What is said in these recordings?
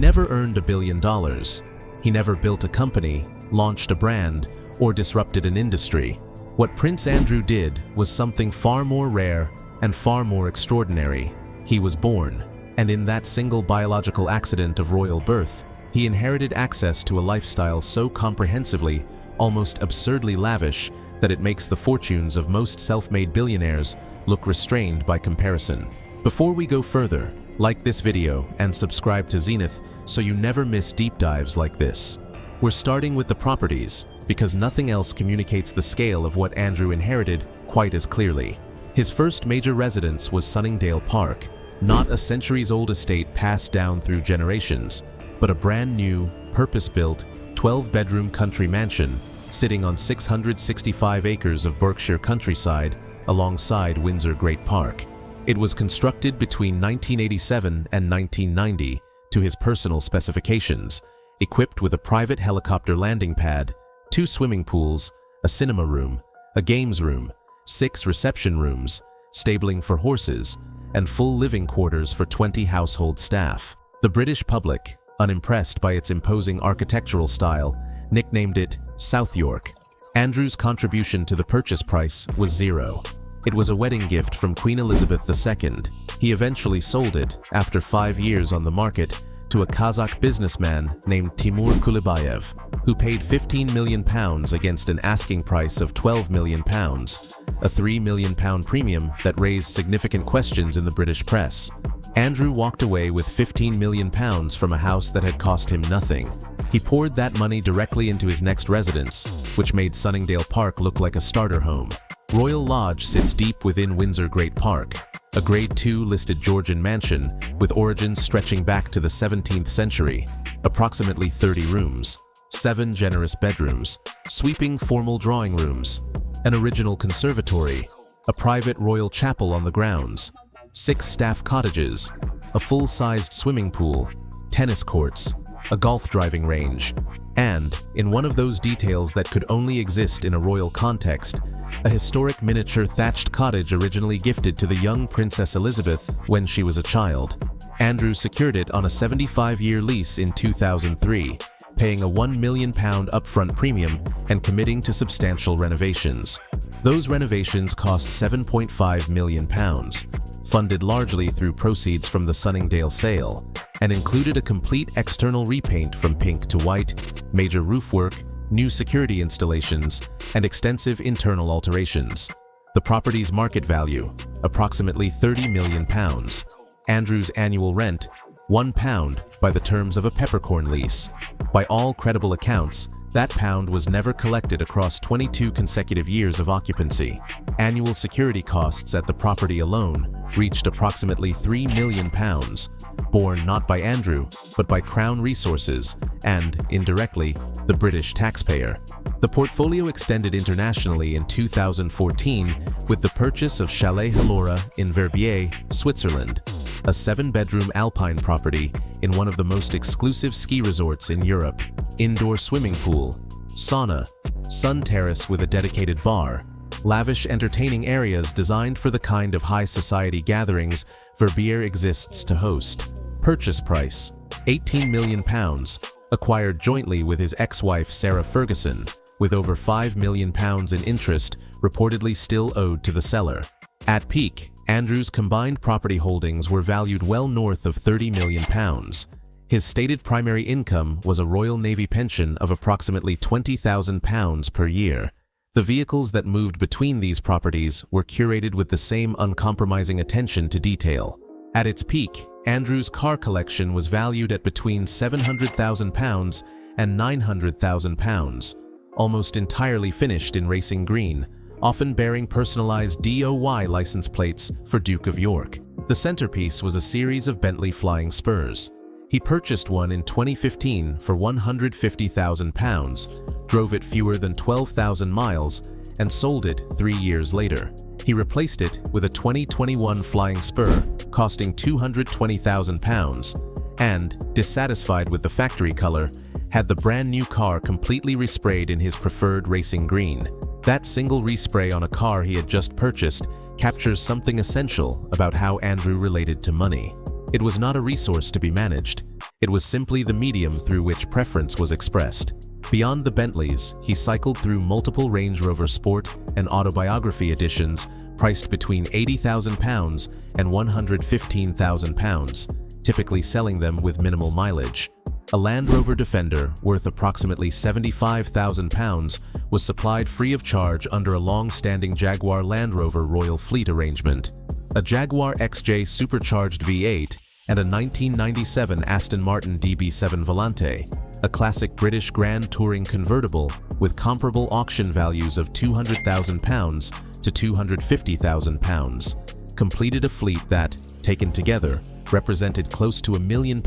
never earned $1 billion. He never built a company, launched a brand, or disrupted an industry. What Prince Andrew did was something far more rare and far more extraordinary. He was born, and in that single biological accident of royal birth, he inherited access to a lifestyle so comprehensively, almost absurdly lavish, that it makes the fortunes of most self-made billionaires look restrained by comparison. Before we go further, like this video and subscribe to Zenith so you never miss deep dives like this. We're starting with the properties, because nothing else communicates the scale of what Andrew inherited quite as clearly. His first major residence was Sunningdale Park, not a centuries-old estate passed down through generations, but a brand new, purpose-built, 12-bedroom country mansion sitting on 665 acres of Berkshire countryside alongside Windsor Great Park. It was constructed between 1987 and 1990 to his personal specifications, equipped with a private helicopter landing pad, 2 swimming pools, a cinema room, a games room, 6 reception rooms, stabling for horses, and full living quarters for 20 household staff. The British public, unimpressed by its imposing architectural style, nicknamed it South York. Andrew's contribution to the purchase price was $0. It was a wedding gift from Queen Elizabeth II. He eventually sold it, after 5 years on the market, to a Kazakh businessman named Timur Kulibayev, who paid £15 million against an asking price of £12 million, a £3 million premium that raised significant questions in the British press. Andrew walked away with £15 million from a house that had cost him nothing. He poured that money directly into his next residence, which made Sunningdale Park look like a starter home. Royal Lodge sits deep within Windsor Great Park, a Grade II listed Georgian mansion with origins stretching back to the 17th century, approximately 30 rooms, 7 generous bedrooms, sweeping formal drawing rooms, an original conservatory, a private royal chapel on the grounds, 6 staff cottages, a full-sized swimming pool, tennis courts, a golf driving range, and, in one of those details that could only exist in a royal context, a historic miniature thatched cottage originally gifted to the young Princess Elizabeth when she was a child. Andrew secured it on a 75-year lease in 2003, paying a £1 million upfront premium and committing to substantial renovations. Those renovations cost £7.5 million, funded largely through proceeds from the Sunningdale sale, and included a complete external repaint from pink to white, major roof work, new security installations, and extensive internal alterations. The property's market value, approximately £30 million. Andrew's annual rent, £1 by the terms of a peppercorn lease. By all credible accounts, that pound was never collected across 22 consecutive years of occupancy. Annual security costs at the property alone reached approximately £3 million, borne not by Andrew, but by Crown Resources and, indirectly, the British taxpayer. The portfolio extended internationally in 2014 with the purchase of Chalet Hallora in Verbier, Switzerland, a 7-bedroom alpine property in one of the most exclusive ski resorts in Europe. Indoor swimming pool, sauna, sun terrace with a dedicated bar, lavish entertaining areas designed for the kind of high society gatherings Verbier exists to host. Purchase price, £18 million, acquired jointly with his ex-wife Sarah Ferguson, with over £5 million in interest reportedly still owed to the seller. At peak, Andrew's combined property holdings were valued well north of £30 million. His stated primary income was a Royal Navy pension of approximately £20,000 per year. The vehicles that moved between these properties were curated with the same uncompromising attention to detail. At its peak, Andrew's car collection was valued at between £700,000 and £900,000, almost entirely finished in racing green, often bearing personalized DOY license plates for Duke of York. The centerpiece was a series of Bentley Flying Spurs. He purchased one in 2015 for £150,000, drove it fewer than 12,000 miles, and sold it 3 years later. He replaced it with a 2021 Flying Spur, costing £220,000, and, dissatisfied with the factory color, had the brand new car completely resprayed in his preferred racing green. That single respray on a car he had just purchased captures something essential about how Andrew related to money. It was not a resource to be managed. It was simply the medium through which preference was expressed. Beyond the Bentleys, he cycled through multiple Range Rover Sport and Autobiography editions priced between £80,000 and £115,000, typically selling them with minimal mileage. A Land Rover Defender, worth approximately £75,000, was supplied free of charge under a long-standing Jaguar Land Rover Royal Fleet arrangement. A Jaguar XJ supercharged V8, and a 1997 Aston Martin DB7 Volante, a classic British Grand Touring convertible with comparable auction values of £200,000 to £250,000, completed a fleet that, taken together, represented close to £1 million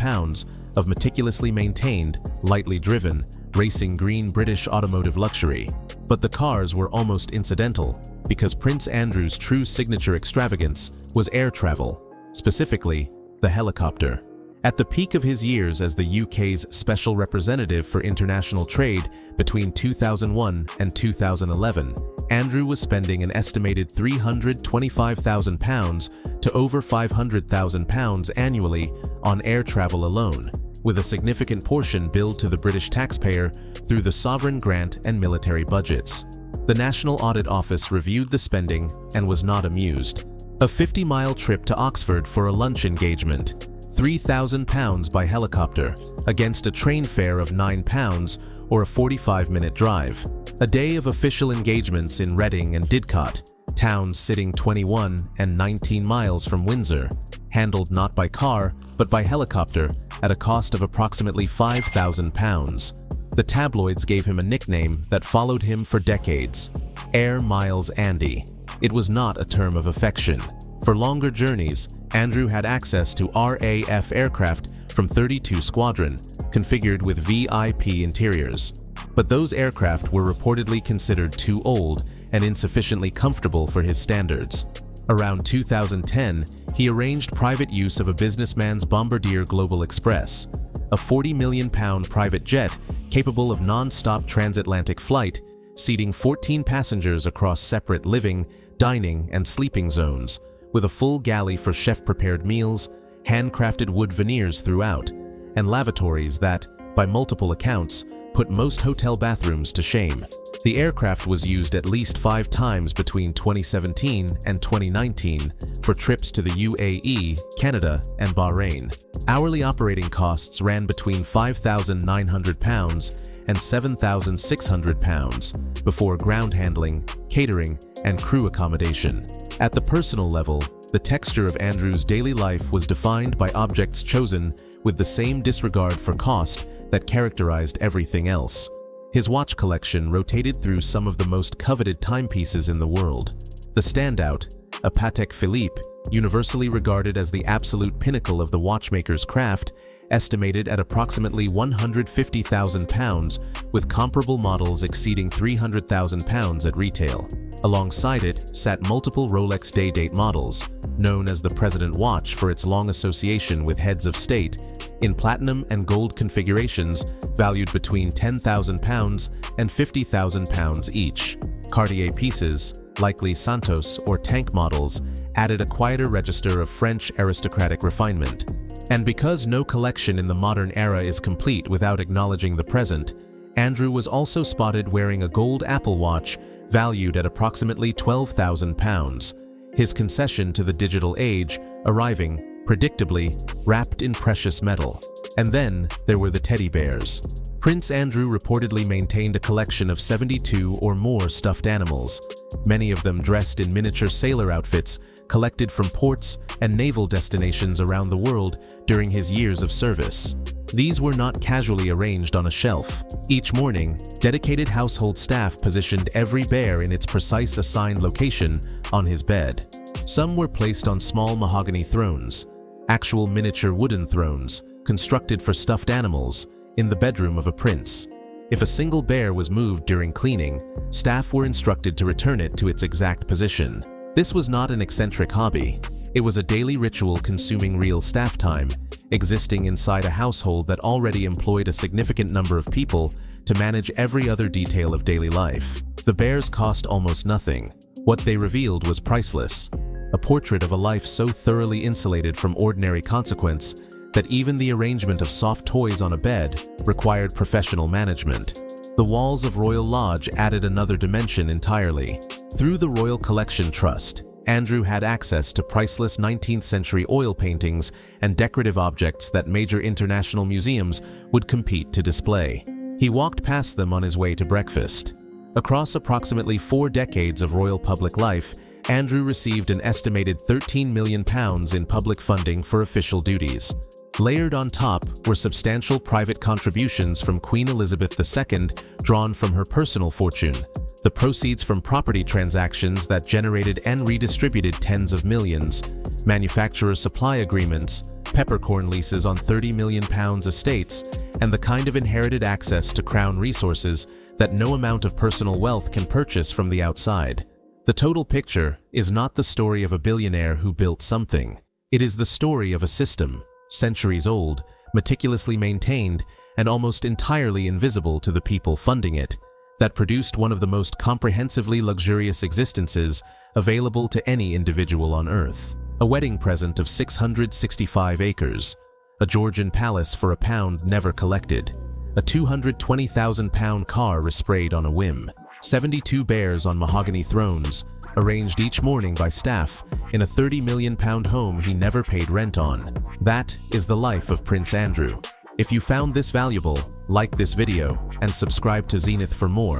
of meticulously maintained, lightly driven, racing green British automotive luxury. But the cars were almost incidental, because Prince Andrew's true signature extravagance was air travel, specifically the helicopter. At the peak of his years as the UK's special representative for international trade between 2001 and 2011, Andrew was spending an estimated £325,000 to over £500,000 annually on air travel alone, with a significant portion billed to the British taxpayer through the sovereign grant and military budgets. The National Audit Office reviewed the spending and was not amused. A 50-mile trip to Oxford for a lunch engagement, £3,000 by helicopter, against a train fare of £9 or a 45-minute drive. A day of official engagements in Reading and Didcot, towns sitting 21 and 19 miles from Windsor, handled not by car but by helicopter at a cost of approximately £5,000. The tabloids gave him a nickname that followed him for decades: Air Miles Andy. It was not a term of affection. For longer journeys, Andrew had access to RAF aircraft from 32 Squadron, configured with VIP interiors. But those aircraft were reportedly considered too old and insufficiently comfortable for his standards. Around 2010, he arranged private use of a businessman's Bombardier Global Express, a £40 million private jet capable of non-stop transatlantic flight, seating 14 passengers across separate living, dining, and sleeping zones, with a full galley for chef-prepared meals, handcrafted wood veneers throughout, and lavatories that, by multiple accounts, put most hotel bathrooms to shame. The aircraft was used at least 5 times between 2017 and 2019 for trips to the UAE, Canada, and Bahrain. Hourly operating costs ran between £5,900 and £7,600 before ground handling, catering, and crew accommodation. At the personal level, the texture of Andrew's daily life was defined by objects chosen with the same disregard for cost that characterized everything else. His watch collection rotated through some of the most coveted timepieces in the world. The standout, a Patek Philippe, universally regarded as the absolute pinnacle of the watchmaker's craft, estimated at approximately £150,000, with comparable models exceeding £300,000 at retail. Alongside it sat multiple Rolex day-date models, known as the President Watch for its long association with heads of state, in platinum and gold configurations valued between £10,000 and £50,000 each. Cartier pieces, likely Santos or Tank models, added a quieter register of French aristocratic refinement. And because no collection in the modern era is complete without acknowledging the present, Andrew was also spotted wearing a gold Apple Watch valued at approximately £12,000, his concession to the digital age arriving, predictably, wrapped in precious metal. And then there were the teddy bears. Prince Andrew reportedly maintained a collection of 72 or more stuffed animals, many of them dressed in miniature sailor outfits collected from ports and naval destinations around the world during his years of service. These were not casually arranged on a shelf. Each morning, dedicated household staff positioned every bear in its precise assigned location on his bed. Some were placed on small mahogany thrones, actual miniature wooden thrones, constructed for stuffed animals, in the bedroom of a prince. If a single bear was moved during cleaning, staff were instructed to return it to its exact position. This was not an eccentric hobby. It was a daily ritual consuming real staff time, existing inside a household that already employed a significant number of people to manage every other detail of daily life. The bears cost almost nothing. What they revealed was priceless. A portrait of a life so thoroughly insulated from ordinary consequence that even the arrangement of soft toys on a bed required professional management. The walls of Royal Lodge added another dimension entirely. Through the Royal Collection Trust, Andrew had access to priceless 19th-century oil paintings and decorative objects that major international museums would compete to display. He walked past them on his way to breakfast. Across approximately 4 decades of royal public life, Andrew received an estimated £13 million in public funding for official duties. Layered on top were substantial private contributions from Queen Elizabeth II drawn from her personal fortune, the proceeds from property transactions that generated and redistributed tens of millions, manufacturer supply agreements, peppercorn leases on £30 million estates, and the kind of inherited access to crown resources that no amount of personal wealth can purchase from the outside. The total picture is not the story of a billionaire who built something. It is the story of a system, centuries old, meticulously maintained, and almost entirely invisible to the people funding it, that produced one of the most comprehensively luxurious existences available to any individual on Earth. A wedding present of 665 acres, a Georgian palace for £1 never collected, a £220,000 car resprayed on a whim, 72 bears on mahogany thrones, arranged each morning by staff in a £30 million home he never paid rent on. That is the life of Prince Andrew. If you found this valuable, like this video and subscribe to Zenith for more.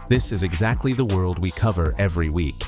This is exactly the world we cover every week.